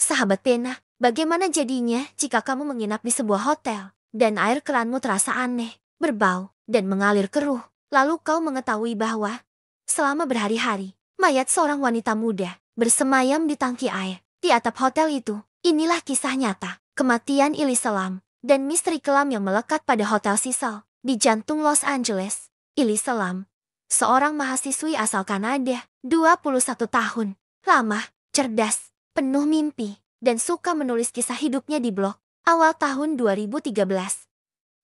Sahabat Pena, bagaimana jadinya jika kamu menginap di sebuah hotel, dan air keranmu terasa aneh, berbau, dan mengalir keruh, lalu kau mengetahui bahwa selama berhari-hari, mayat seorang wanita muda bersemayam di tangki air di atap hotel itu. Inilah kisah nyata, kematian Elise Lam, dan misteri kelam yang melekat pada Hotel Cecil di jantung Los Angeles. Elise Lam, seorang mahasiswi asal Kanada, 21 tahun, ramah, cerdas, penuh mimpi, dan suka menulis kisah hidupnya di blog. Awal tahun 2013,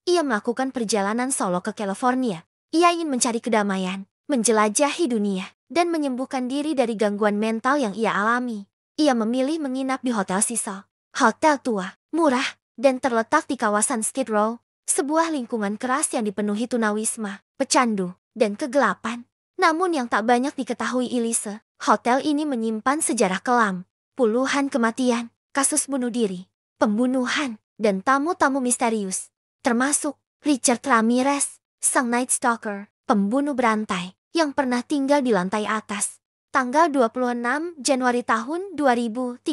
ia melakukan perjalanan solo ke California. Ia ingin mencari kedamaian, menjelajahi dunia, dan menyembuhkan diri dari gangguan mental yang ia alami. Ia memilih menginap di Hotel Cecil, hotel tua, murah, dan terletak di kawasan Skid Row, sebuah lingkungan keras yang dipenuhi tunawisma, pecandu, dan kegelapan. Namun yang tak banyak diketahui Elise, hotel ini menyimpan sejarah kelam, puluhan kematian, kasus bunuh diri, pembunuhan, dan tamu-tamu misterius, termasuk Richard Ramirez, sang Night Stalker, pembunuh berantai, yang pernah tinggal di lantai atas. Tanggal 26 Januari tahun 2013,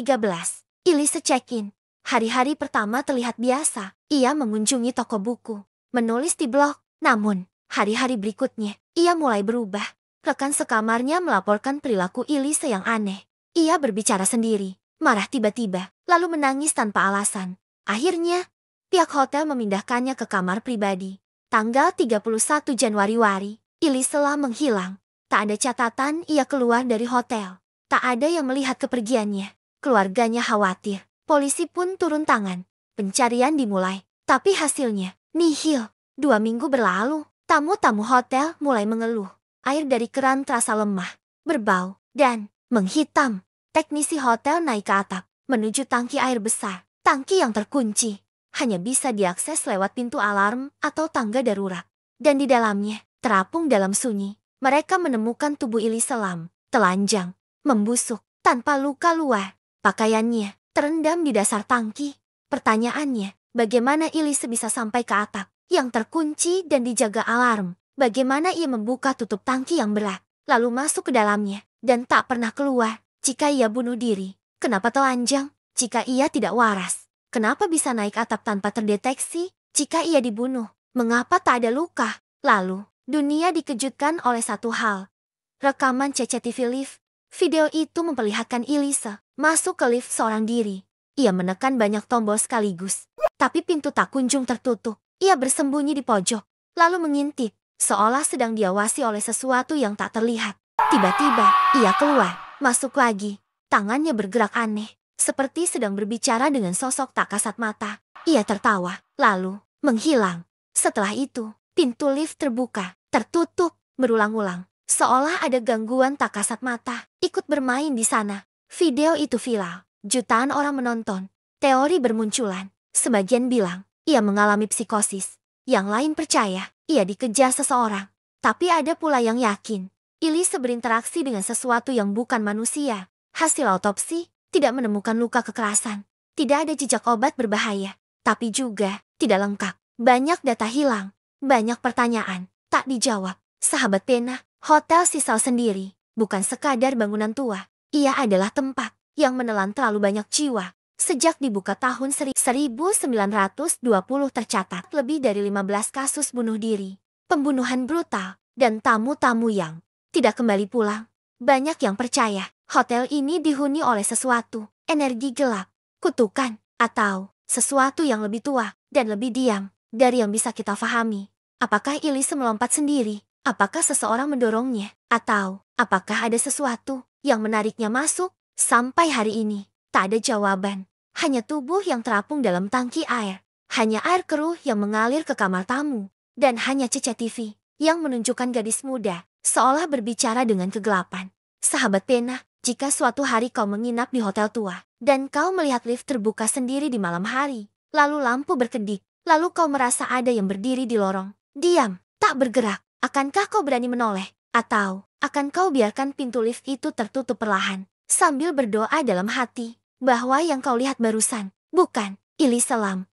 Elise check-in. Hari-hari pertama terlihat biasa. Ia mengunjungi toko buku, menulis di blog. Namun, hari-hari berikutnya, ia mulai berubah. Rekan sekamarnya melaporkan perilaku Elise yang aneh. Ia berbicara sendiri, marah tiba-tiba, lalu menangis tanpa alasan. Akhirnya, pihak hotel memindahkannya ke kamar pribadi. Tanggal 31 Januari, Elise Lam menghilang. Tak ada catatan ia keluar dari hotel. Tak ada yang melihat kepergiannya. Keluarganya khawatir. Polisi pun turun tangan. Pencarian dimulai. Tapi hasilnya nihil. 2 minggu berlalu. Tamu-tamu hotel mulai mengeluh. Air dari keran terasa lemah, berbau, dan menghitam. Teknisi hotel naik ke atap, menuju tangki air besar. Tangki yang terkunci. Hanya bisa diakses lewat pintu alarm atau tangga darurat. Dan di dalamnya, terapung dalam sunyi, mereka menemukan tubuh Elise Lam, telanjang, membusuk, tanpa luka luar. Pakaiannya terendam di dasar tangki. Pertanyaannya, bagaimana Elise bisa sampai ke atap yang terkunci dan dijaga alarm? Bagaimana ia membuka tutup tangki yang berat, lalu masuk ke dalamnya, dan tak pernah keluar? Jika ia bunuh diri, kenapa telanjang? Jika ia tidak waras, kenapa bisa naik atap tanpa terdeteksi? Jika ia dibunuh, mengapa tak ada luka? Lalu, dunia dikejutkan oleh satu hal. Rekaman CCTV lift. Video itu memperlihatkan Elise masuk ke lift seorang diri. Ia menekan banyak tombol sekaligus, tapi pintu tak kunjung tertutup. Ia bersembunyi di pojok, lalu mengintip, seolah sedang diawasi oleh sesuatu yang tak terlihat. Tiba-tiba, ia keluar, masuk lagi. Tangannya bergerak aneh, seperti sedang berbicara dengan sosok tak kasat mata. Ia tertawa, lalu menghilang. Setelah itu, pintu lift terbuka, tertutup, berulang-ulang. Seolah ada gangguan tak kasat mata ikut bermain di sana. Video itu viral. Jutaan orang menonton. Teori bermunculan. Sebagian bilang, ia mengalami psikosis. Yang lain percaya, ia dikejar seseorang. Tapi ada pula yang yakin, Elise berinteraksi dengan sesuatu yang bukan manusia. Hasil autopsi, tidak menemukan luka kekerasan. Tidak ada jejak obat berbahaya. Tapi juga, tidak lengkap. Banyak data hilang. Banyak pertanyaan tak dijawab. Sahabat Pena, Hotel Cecil sendiri bukan sekadar bangunan tua. Ia adalah tempat yang menelan terlalu banyak jiwa. Sejak dibuka tahun 1920 tercatat lebih dari 15 kasus bunuh diri, pembunuhan brutal, dan tamu-tamu yang tidak kembali pulang. Banyak yang percaya hotel ini dihuni oleh sesuatu, energi gelap, kutukan, atau sesuatu yang lebih tua dan lebih diam dari yang bisa kita fahami. Apakah Elise melompat sendiri? Apakah seseorang mendorongnya? Atau apakah ada sesuatu yang menariknya masuk? Sampai hari ini, tak ada jawaban. Hanya tubuh yang terapung dalam tangki air. Hanya air keruh yang mengalir ke kamar tamu. Dan hanya CCTV yang menunjukkan gadis muda seolah berbicara dengan kegelapan. Sahabat Pena, jika suatu hari kau menginap di hotel tua, dan kau melihat lift terbuka sendiri di malam hari, lalu lampu berkedip, lalu kau merasa ada yang berdiri di lorong, diam, tak bergerak, akankah kau berani menoleh? Atau, akan kau biarkan pintu lift itu tertutup perlahan, sambil berdoa dalam hati, bahwa yang kau lihat barusan, bukan Elise Lam,